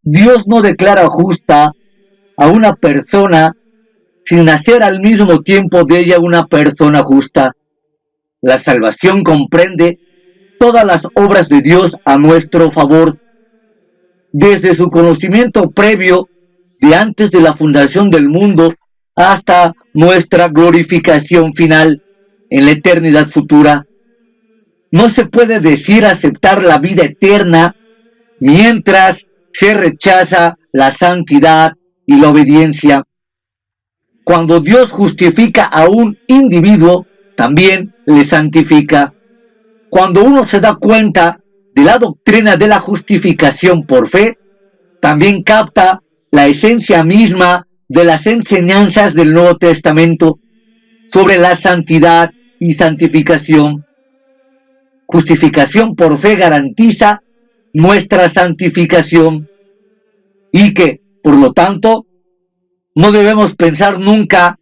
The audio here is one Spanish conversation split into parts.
Dios no declara justa a una persona sin hacer al mismo tiempo de ella una persona justa. La salvación comprende todas las obras de Dios a nuestro favor, desde su conocimiento previo de antes de la fundación del mundo hasta nuestra glorificación final en la eternidad futura. No se puede decir aceptar la vida eterna mientras se rechaza la santidad y la obediencia. Cuando Dios justifica a un individuo, también le santifica. Cuando uno se da cuenta de la doctrina de la justificación por fe, también capta la esencia misma de las enseñanzas del Nuevo Testamento sobre la santidad y santificación. Justificación por fe garantiza nuestra santificación y que, por lo tanto, no debemos pensar nunca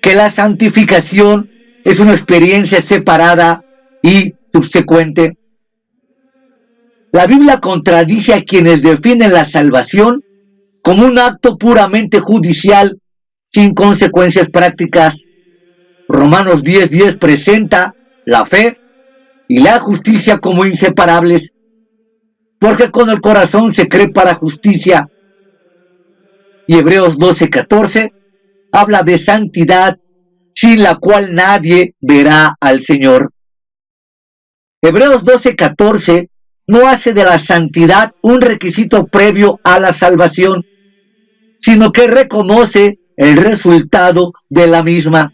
que la santificación es una experiencia separada y subsecuente. La Biblia contradice a quienes definen la salvación como un acto puramente judicial sin consecuencias prácticas. Romanos 10:10 presenta la fe y la justicia como inseparables, porque con el corazón se cree para justicia. Y Hebreos 12:14 habla de santidad, sin la cual nadie verá al Señor. Hebreos 12:14 no hace de la santidad un requisito previo a la salvación, sino que reconoce el resultado de la misma.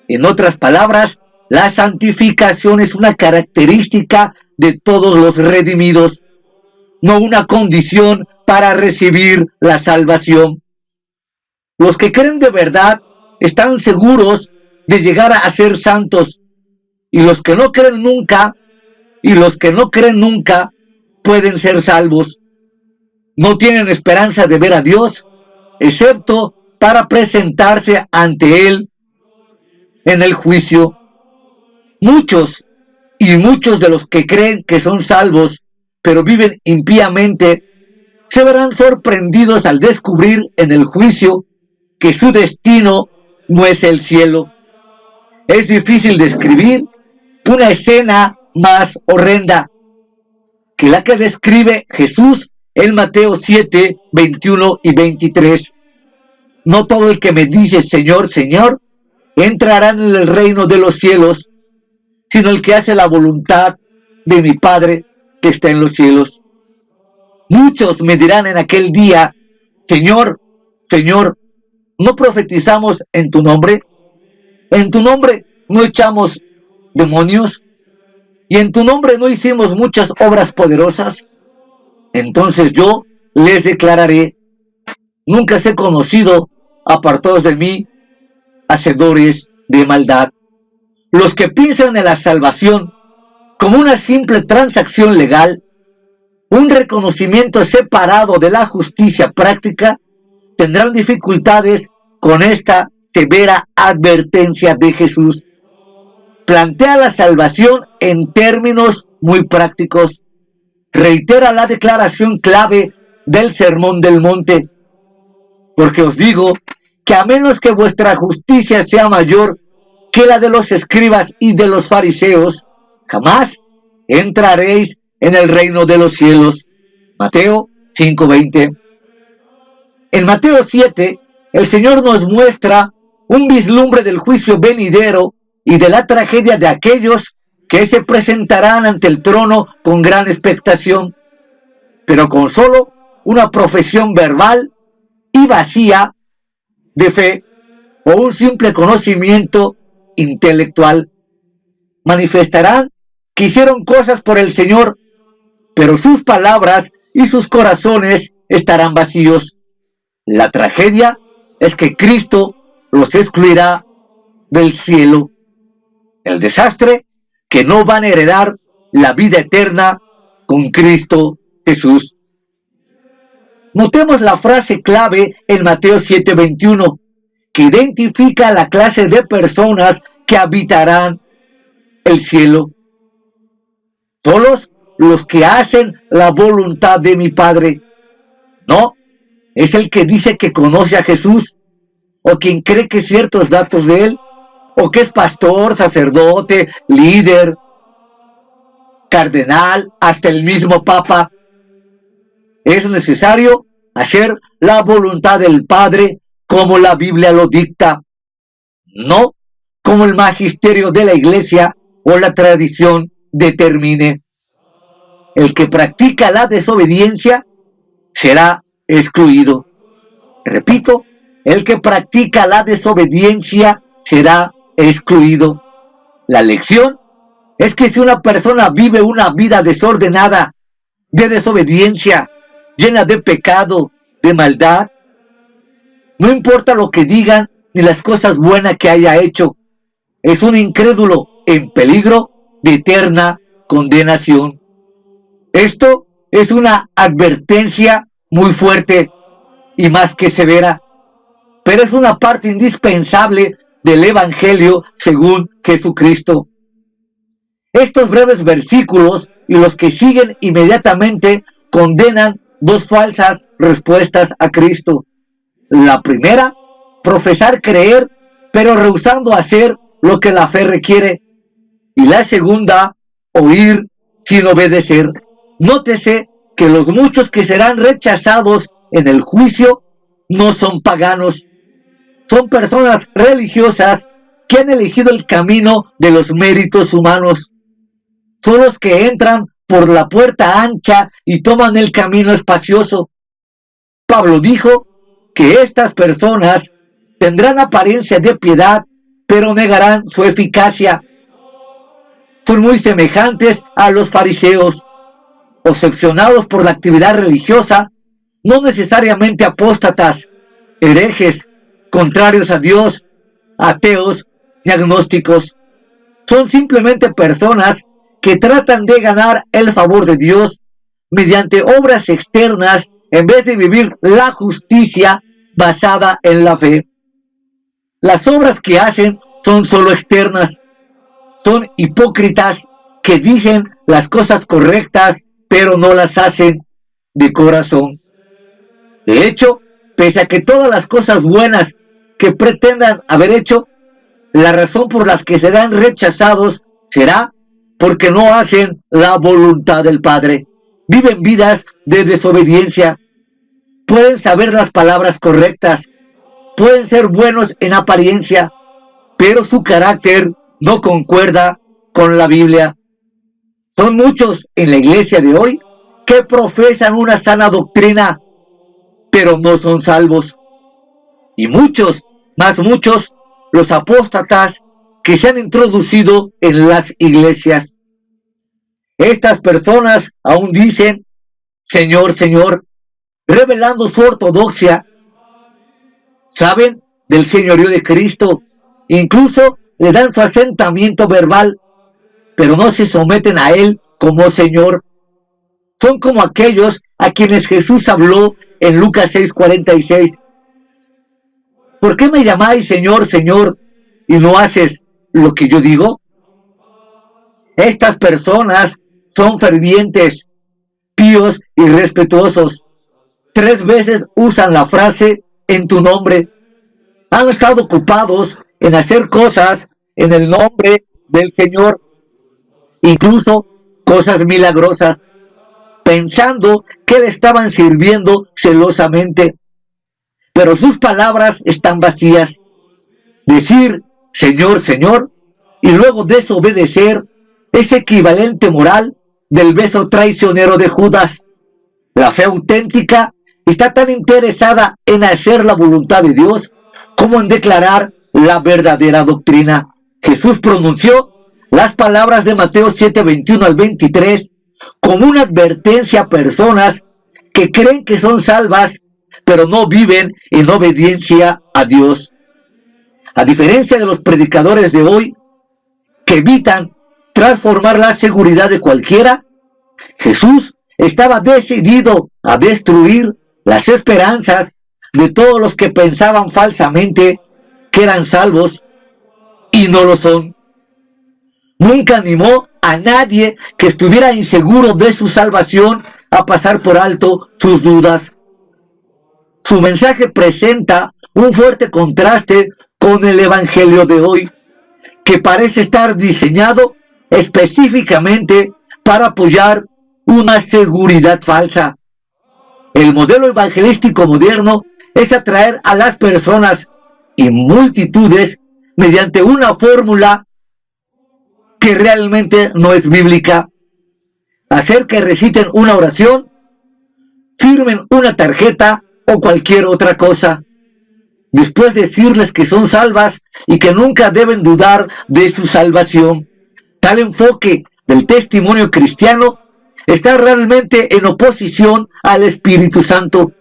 En otras palabras, la santificación es una característica de todos los redimidos, no una condición para recibir la salvación. Los que creen de verdad están seguros de llegar a ser santos, y los que no creen nunca pueden ser salvos. No tienen esperanza de ver a Dios, excepto para presentarse ante Él en el juicio. Muchos de los que creen que son salvos, pero viven impíamente, se verán sorprendidos al descubrir en el juicio que su destino no es el cielo. Es difícil describir una escena más horrenda que la que describe Jesús en Mateo 7, 21 y 23. No todo el que me dice Señor, Señor, entrará en el reino de los cielos, sino el que hace la voluntad de mi Padre que está en los cielos. Muchos me dirán en aquel día, Señor, Señor, ¿no profetizamos en tu nombre? ¿En tu nombre no echamos demonios? ¿Y en tu nombre no hicimos muchas obras poderosas? Entonces yo les declararé, nunca os he conocido, apartados de mí, hacedores de maldad. Los que piensan en la salvación como una simple transacción legal, un reconocimiento separado de la justicia práctica, tendrán dificultades con esta severa advertencia de Jesús. Plantea la salvación en términos muy prácticos. Reitera la declaración clave del Sermón del Monte. Porque os digo que a menos que vuestra justicia sea mayor que la de los escribas y de los fariseos, jamás entraréis en el reino de los cielos. Mateo 5:20. En Mateo 7, el Señor nos muestra un vislumbre del juicio venidero y de la tragedia de aquellos que se presentarán ante el trono con gran expectación, pero con solo una profesión verbal y vacía de fe o un simple conocimiento intelectual. Manifestarán que hicieron cosas por el Señor, pero sus palabras y sus corazones estarán vacíos. La tragedia es que Cristo los excluirá del cielo. El desastre, que no van a heredar la vida eterna con Cristo Jesús. Notemos la frase clave en Mateo 7:21, que identifica la clase de personas que habitarán el cielo. Solos los que hacen la voluntad de mi Padre. No, es el que dice que conoce a Jesús, o quien cree que ciertos datos de él, o que es pastor, sacerdote, líder, cardenal, hasta el mismo Papa. Es necesario hacer la voluntad del Padre como la Biblia lo dicta, no como el magisterio de la Iglesia o la tradición determine. El que practica la desobediencia será excluido. Repito, el que practica la desobediencia será excluido. La lección es que si una persona vive una vida desordenada, de desobediencia, llena de pecado, de maldad, no importa lo que digan ni las cosas buenas que haya hecho, es un incrédulo en peligro de eterna condenación. Esto es una advertencia muy fuerte y más que severa, pero es una parte indispensable del Evangelio según Jesucristo. Estos breves versículos y los que siguen inmediatamente condenan dos falsas respuestas a Cristo. La primera, profesar creer, pero rehusando hacer lo que la fe requiere. Y la segunda, oír sin obedecer. Nótese que los muchos que serán rechazados en el juicio no son paganos. Son personas religiosas que han elegido el camino de los méritos humanos. Son los que entran por la puerta ancha y toman el camino espacioso. Pablo dijo que estas personas tendrán apariencia de piedad, pero negarán su eficacia. Son muy semejantes a los fariseos, obsesionados por la actividad religiosa, no necesariamente apóstatas, herejes, contrarios a Dios, ateos y agnósticos. Son simplemente personas que tratan de ganar el favor de Dios mediante obras externas en vez de vivir la justicia basada en la fe. Las obras que hacen son solo externas. Son hipócritas que dicen las cosas correctas, pero no las hacen de corazón. De hecho, pese a que todas las cosas buenas que pretendan haber hecho, la razón por las que serán rechazados será porque no hacen la voluntad del Padre. Viven vidas de desobediencia. Pueden saber las palabras correctas, pueden ser buenos en apariencia, pero su carácter no concuerda con la Biblia. Son muchos en la iglesia de hoy que profesan una sana doctrina, pero no son salvos. Y muchos, más muchos, los apóstatas que se han introducido en las iglesias. Estas personas aún dicen, Señor, Señor, revelando su ortodoxia. Saben del señorío de Cristo, incluso le dan su asentamiento verbal, pero no se someten a Él como Señor. Son como aquellos a quienes Jesús habló en Lucas 6:46. ¿Por qué me llamáis Señor, Señor, y no haces lo que yo digo? Estas personas son fervientes, píos y respetuosos. 3 veces usan la frase en tu nombre. Han estado ocupados en hacer cosas en el nombre del Señor, incluso cosas milagrosas, pensando que le estaban sirviendo celosamente. Pero sus palabras están vacías. Decir Señor, Señor, y luego desobedecer es equivalente moral del beso traicionero de Judas. La fe auténtica está tan interesada en hacer la voluntad de Dios como en declarar la verdadera doctrina. Jesús pronunció las palabras de Mateo 7:21 al 23 como una advertencia a personas que creen que son salvas, pero no viven en obediencia a Dios. A diferencia de los predicadores de hoy, que evitan transformar la seguridad de cualquiera, Jesús estaba decidido a destruir las esperanzas de todos los que pensaban falsamente que eran salvos y no lo son. Nunca animó a a nadie que estuviera inseguro de su salvación a pasar por alto sus dudas. Su mensaje presenta un fuerte contraste con el evangelio de hoy, que parece estar diseñado específicamente para apoyar una seguridad falsa. El modelo evangelístico moderno es atraer a las personas y multitudes mediante una fórmula que realmente no es bíblica. Hacer que reciten una oración, firmen una tarjeta o cualquier otra cosa. Después decirles que son salvas y que nunca deben dudar de su salvación. Tal enfoque del testimonio cristiano está realmente en oposición al Espíritu Santo,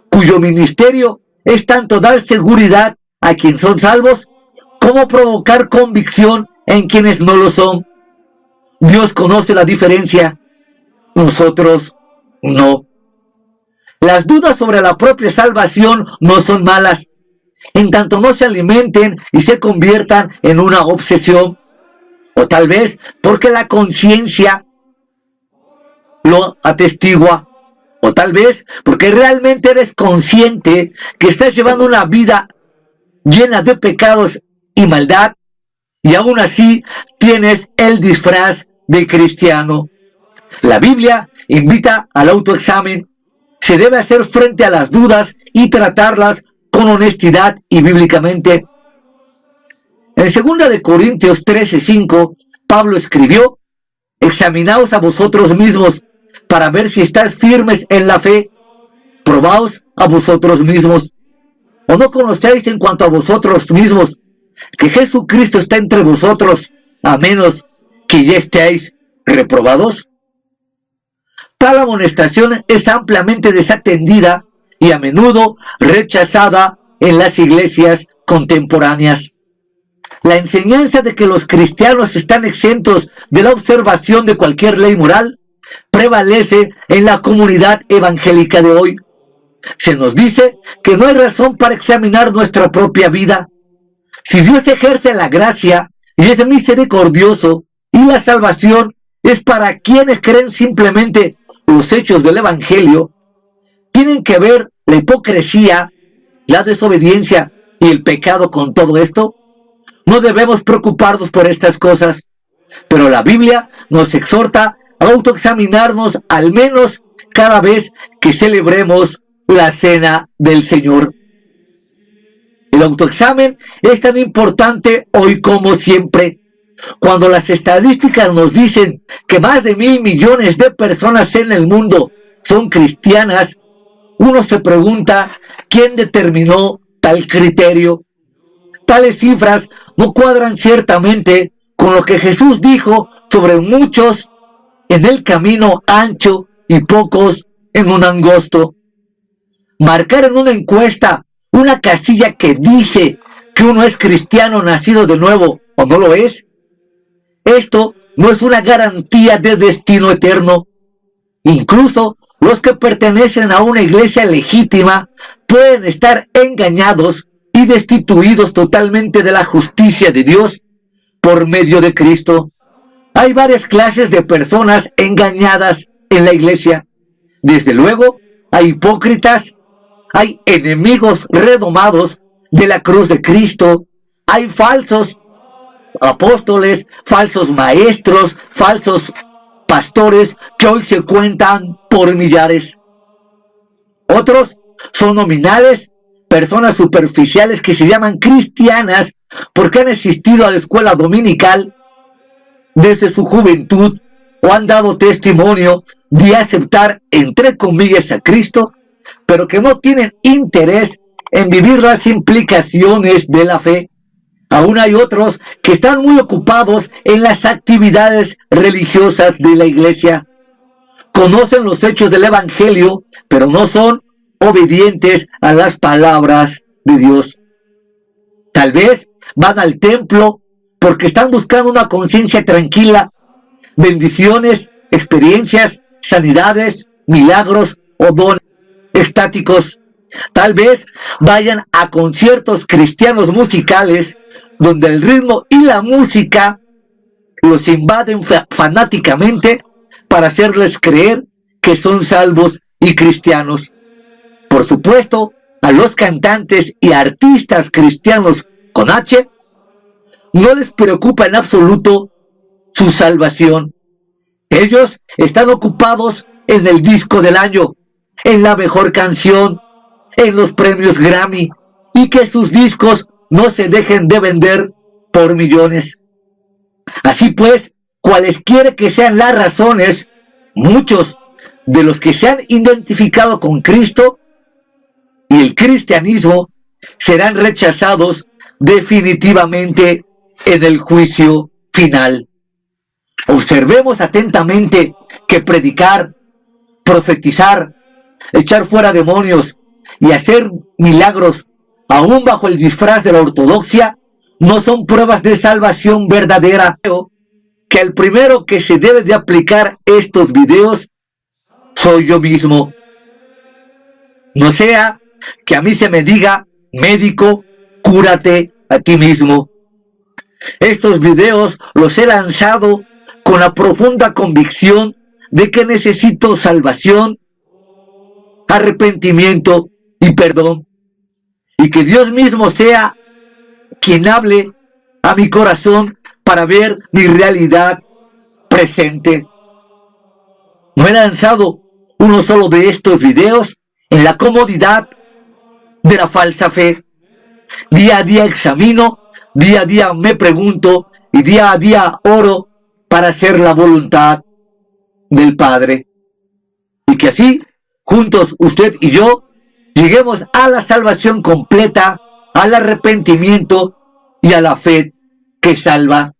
cuyo ministerio es tanto dar seguridad a quienes son salvos como provocar convicción en quienes no lo son. Dios conoce la diferencia, nosotros no. Las dudas sobre la propia salvación no son malas, en tanto no se alimenten y se conviertan en una obsesión, o tal vez porque la conciencia lo atestigua, o tal vez porque realmente eres consciente que estás llevando una vida llena de pecados y maldad, y aún así tienes el disfraz de cristiano. La Biblia invita al autoexamen. Se debe hacer frente a las dudas y tratarlas con honestidad y bíblicamente. En 2 de Corintios 13:5, Pablo escribió: examinaos a vosotros mismos para ver si estáis firmes en la fe. Probaos a vosotros mismos. ¿O no conocéis en cuanto a vosotros mismos que Jesucristo está entre vosotros, a menos que ya estéis reprobados? Tal amonestación es ampliamente desatendida y a menudo rechazada en las iglesias contemporáneas. La enseñanza de que los cristianos están exentos de la observación de cualquier ley moral prevalece en la comunidad evangélica de hoy. Se nos dice que no hay razón para examinar nuestra propia vida. Si Dios ejerce la gracia y es misericordioso, y la salvación es para quienes creen simplemente los hechos del evangelio, tienen que ver la hipocresía, la desobediencia y el pecado con todo esto. No debemos preocuparnos por estas cosas, pero la Biblia nos exhorta a autoexaminarnos al menos cada vez que celebremos la cena del Señor. El autoexamen es tan importante hoy como siempre. Cuando las estadísticas nos dicen que más de 1,000 millones de personas en el mundo son cristianas, uno se pregunta quién determinó tal criterio. Tales cifras no cuadran ciertamente con lo que Jesús dijo sobre muchos en el camino ancho y pocos en un angosto. Marcar en una encuesta una casilla que dice que uno es cristiano nacido de nuevo o no lo es, esto no es una garantía de destino eterno. Incluso los que pertenecen a una iglesia legítima pueden estar engañados y destituidos totalmente de la justicia de Dios por medio de Cristo. Hay varias clases de personas engañadas en la iglesia. Desde luego, hay hipócritas, hay enemigos redomados de la cruz de Cristo, hay falsos apóstoles, falsos maestros, falsos pastores que hoy se cuentan por millares. Otros son nominales, personas superficiales que se llaman cristianas porque han asistido a la escuela dominical desde su juventud o han dado testimonio de aceptar, entre comillas, a Cristo, pero que no tienen interés en vivir las implicaciones de la fe. Aún hay otros que están muy ocupados en las actividades religiosas de la iglesia. Conocen los hechos del evangelio, pero no son obedientes a las palabras de Dios. Tal vez van al templo porque están buscando una conciencia tranquila, bendiciones, experiencias, sanidades, milagros o dones estáticos. Tal vez vayan a conciertos cristianos musicales donde el ritmo y la música los invaden fanáticamente para hacerles creer que son salvos y cristianos. Por supuesto, a los cantantes y artistas cristianos con H no les preocupa en absoluto su salvación. Ellos están ocupados en el disco del año, en la mejor canción, en los premios Grammy, y que sus discos no se dejen de vender por millones. Así pues, cualesquiera que sean las razones, muchos de los que se han identificado con Cristo y el cristianismo serán rechazados definitivamente en el juicio final. Observemos atentamente que predicar, profetizar, echar fuera demonios y hacer milagros, aún bajo el disfraz de la ortodoxia, no son pruebas de salvación verdadera. Creo que el primero que se debe de aplicar estos videos soy yo mismo. No sea que a mí se me diga, médico, cúrate a ti mismo. Estos videos los he lanzado con la profunda convicción de que necesito salvación, arrepentimiento y perdón, y que Dios mismo sea quien hable a mi corazón para ver mi realidad presente. No he lanzado uno solo de estos videos en la comodidad de la falsa fe. Día a día examino, día a día me pregunto y día a día oro para hacer la voluntad del Padre. Y que así, juntos usted y yo, lleguemos a la salvación completa, al arrepentimiento y a la fe que salva.